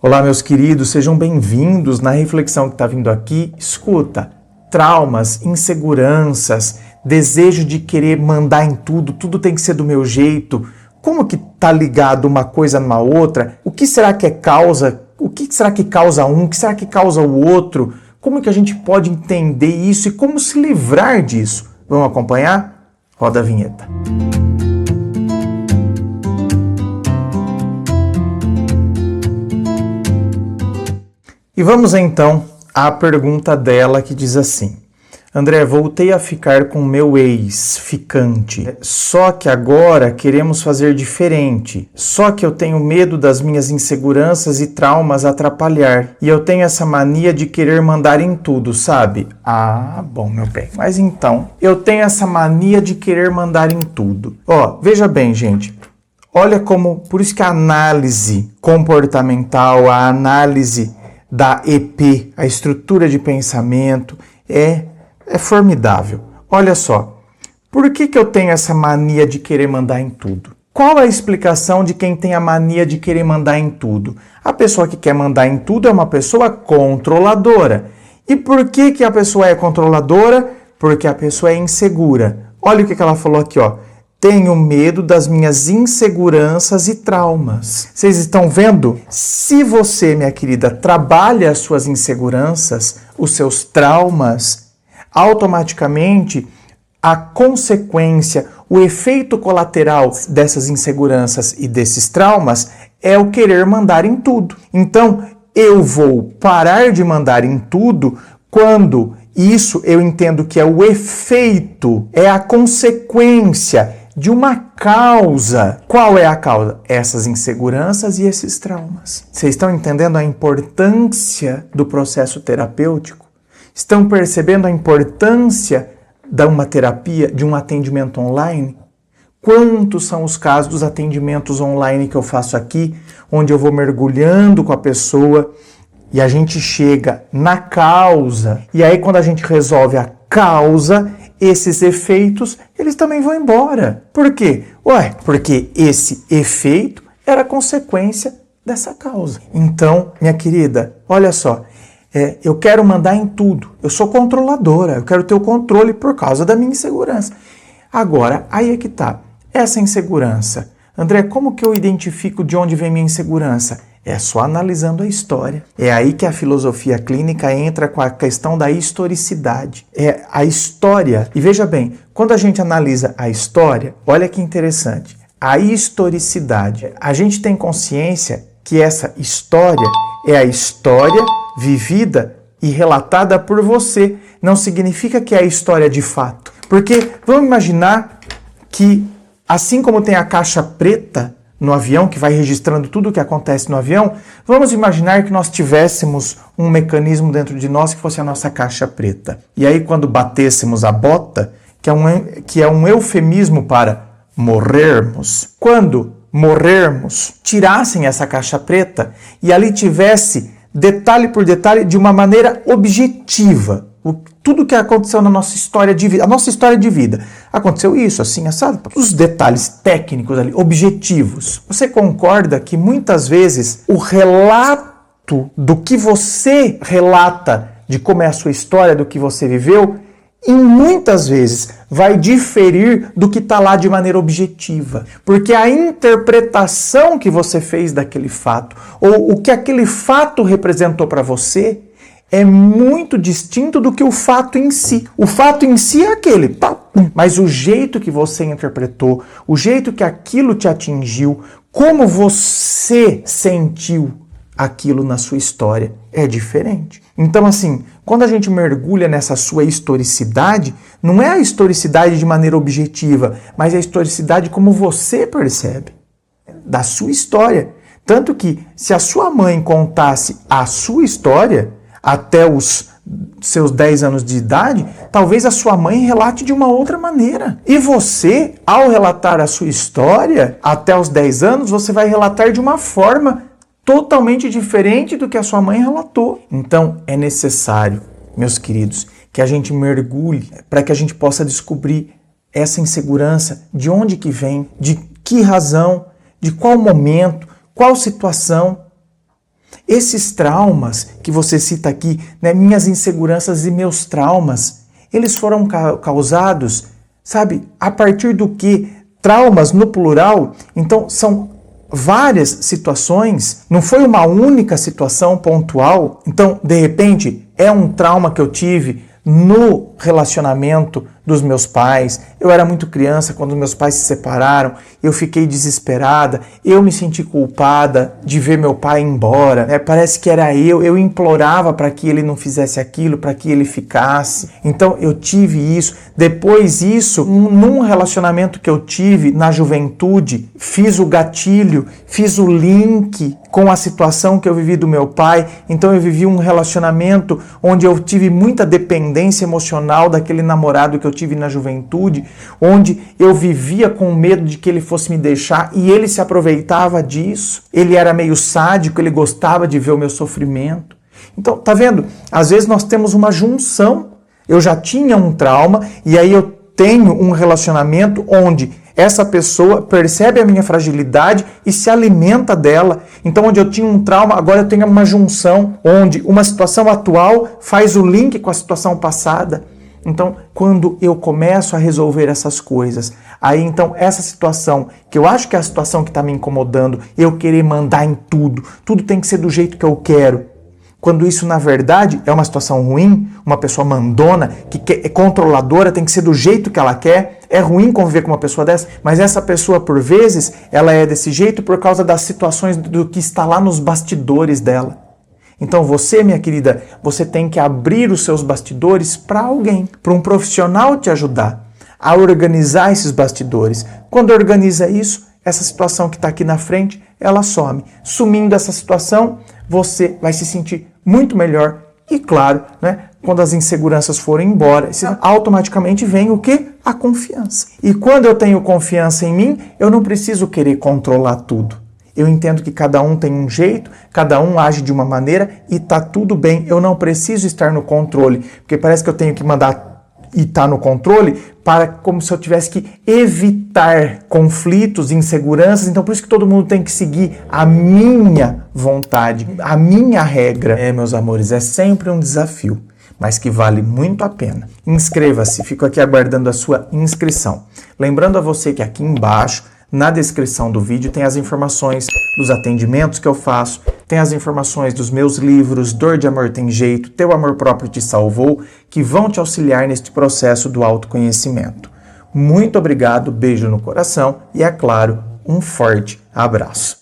Olá, meus queridos, sejam bem-vindos na reflexão que está vindo aqui. Escuta, traumas, inseguranças, desejo de querer mandar em tudo, tudo tem que ser do meu jeito. Como que está ligado uma coisa numa outra? O que será que é causa? O que será que causa um? O que será que causa o outro? Como que a gente pode entender isso e como se livrar disso? Vamos acompanhar? Roda a vinheta. E vamos então à pergunta dela que diz assim: André, voltei a ficar com meu ex-ficante, só que agora queremos fazer diferente, só que eu tenho medo das minhas inseguranças e traumas atrapalhar, e eu tenho essa mania de querer mandar em tudo, sabe? Ah, bom, meu bem, mas então, eu tenho essa mania de querer mandar em tudo. Veja bem, gente, olha como, por isso que a análise comportamental, a análise da EP, a estrutura de pensamento, é formidável. Olha só, por que eu tenho essa mania de querer mandar em tudo? Qual é a explicação de quem tem a mania de querer mandar em tudo? A pessoa que quer mandar em tudo é uma pessoa controladora. E por que a pessoa é controladora? Porque a pessoa é insegura. Olha o que ela falou aqui, ó. Tenho medo das minhas inseguranças e traumas. Vocês estão vendo? Se você, minha querida, trabalha as suas inseguranças, os seus traumas, automaticamente a consequência, o efeito colateral dessas inseguranças e desses traumas é o querer mandar em tudo. Então, eu vou parar de mandar em tudo quando isso eu entendo que é o efeito, é a consequência de uma causa. Qual é a causa? Essas inseguranças e esses traumas. Vocês estão entendendo a importância do processo terapêutico? Estão percebendo a importância de uma terapia, de um atendimento online? Quantos são os casos dos atendimentos online que eu faço aqui, onde eu vou mergulhando com a pessoa e a gente chega na causa, e aí quando a gente resolve a causa, esses efeitos, eles também vão embora. Por quê? Porque esse efeito era consequência dessa causa. Então, minha querida, olha só, eu quero mandar em tudo. Eu sou controladora, eu quero ter o controle por causa da minha insegurança. Agora, aí é que tá. Essa insegurança. André, como que eu identifico de onde vem minha insegurança? É só analisando a história. É aí que a filosofia clínica entra com a questão da historicidade. É a história. E veja bem, quando a gente analisa a história, olha que interessante. A historicidade. A gente tem consciência que essa história é a história vivida e relatada por você. Não significa que é a história de fato. Porque vamos imaginar que, assim como tem a caixa preta no avião, que vai registrando tudo o que acontece no avião, vamos imaginar que nós tivéssemos um mecanismo dentro de nós que fosse a nossa caixa preta. E aí, quando batêssemos a bota, que é um eufemismo para morrermos, quando morrermos, tirassem essa caixa preta e ali tivesse, detalhe por detalhe, de uma maneira objetiva, tudo que aconteceu na nossa história de vida, a nossa história de vida. Aconteceu isso, assim, assado. Os detalhes técnicos ali, objetivos. Você concorda que muitas vezes o relato do que você relata, de como é a sua história, do que você viveu, e muitas vezes vai diferir do que está lá de maneira objetiva. Porque a interpretação que você fez daquele fato, ou o que aquele fato representou para você, é muito distinto do que o fato em si. O fato em si é aquele, mas o jeito que você interpretou, o jeito que aquilo te atingiu, como você sentiu aquilo na sua história, é diferente. Então, assim, quando a gente mergulha nessa sua historicidade, não é a historicidade de maneira objetiva, mas a historicidade como você percebe, da sua história. Tanto que, se a sua mãe contasse a sua história, até os seus 10 anos de idade, talvez a sua mãe relate de uma outra maneira. E você, ao relatar a sua história, até os 10 anos, você vai relatar de uma forma totalmente diferente do que a sua mãe relatou. Então, é necessário, meus queridos, que a gente mergulhe para que a gente possa descobrir essa insegurança, de onde que vem, de que razão, de qual momento, qual situação. Esses traumas que você cita aqui, né, minhas inseguranças e meus traumas, eles foram causados, sabe, a partir do que? Traumas no plural, então são várias situações, não foi uma única situação pontual. Então, de repente, é um trauma que eu tive no relacionamento dos meus pais. Eu era muito criança quando meus pais se separaram, eu fiquei desesperada, eu me senti culpada de ver meu pai ir embora, né? Parece que era eu implorava para que ele não fizesse aquilo, para que ele ficasse. Então eu tive isso. Depois isso, num relacionamento que eu tive na juventude, fiz o gatilho, fiz o link com a situação que eu vivi do meu pai. Então eu vivi um relacionamento onde eu tive muita dependência emocional daquele namorado que eu tive na juventude, onde eu vivia com medo de que ele fosse me deixar e ele se aproveitava disso. Ele era meio sádico, ele gostava de ver o meu sofrimento. Então, tá vendo? Às vezes nós temos uma junção. Eu já tinha um trauma e aí eu tenho um relacionamento onde essa pessoa percebe a minha fragilidade e se alimenta dela. Então, onde eu tinha um trauma, agora eu tenho uma junção, onde uma situação atual faz o link com a situação passada. Então, quando eu começo a resolver essas coisas, aí então essa situação, que eu acho que é a situação que está me incomodando, eu querer mandar em tudo, tudo tem que ser do jeito que eu quero. Quando isso, na verdade, é uma situação ruim, uma pessoa mandona, que é controladora, tem que ser do jeito que ela quer. É ruim conviver com uma pessoa dessa, mas essa pessoa, por vezes, ela é desse jeito por causa das situações do que está lá nos bastidores dela. Então você, minha querida, você tem que abrir os seus bastidores para alguém, para um profissional te ajudar a organizar esses bastidores. Quando organiza isso, essa situação que está aqui na frente, ela some. Sumindo essa situação, você vai se sentir muito melhor e, claro, né, quando as inseguranças forem embora, automaticamente vem o quê? A confiança. E quando eu tenho confiança em mim, eu não preciso querer controlar tudo. Eu entendo que cada um tem um jeito, cada um age de uma maneira e tá tudo bem. Eu não preciso estar no controle, porque parece que eu tenho que mandar e estar no controle para como se eu tivesse que evitar conflitos, inseguranças. Então por isso que todo mundo tem que seguir a minha vontade, a minha regra. Meus amores, é sempre um desafio, mas que vale muito a pena. Inscreva-se, fico aqui aguardando a sua inscrição. Lembrando a você que aqui embaixo, na descrição do vídeo, tem as informações dos atendimentos que eu faço, tem as informações dos meus livros, Dor de Amor Tem Jeito, Teu Amor Próprio Te Salvou, que vão te auxiliar neste processo do autoconhecimento. Muito obrigado, beijo no coração e, é claro, um forte abraço.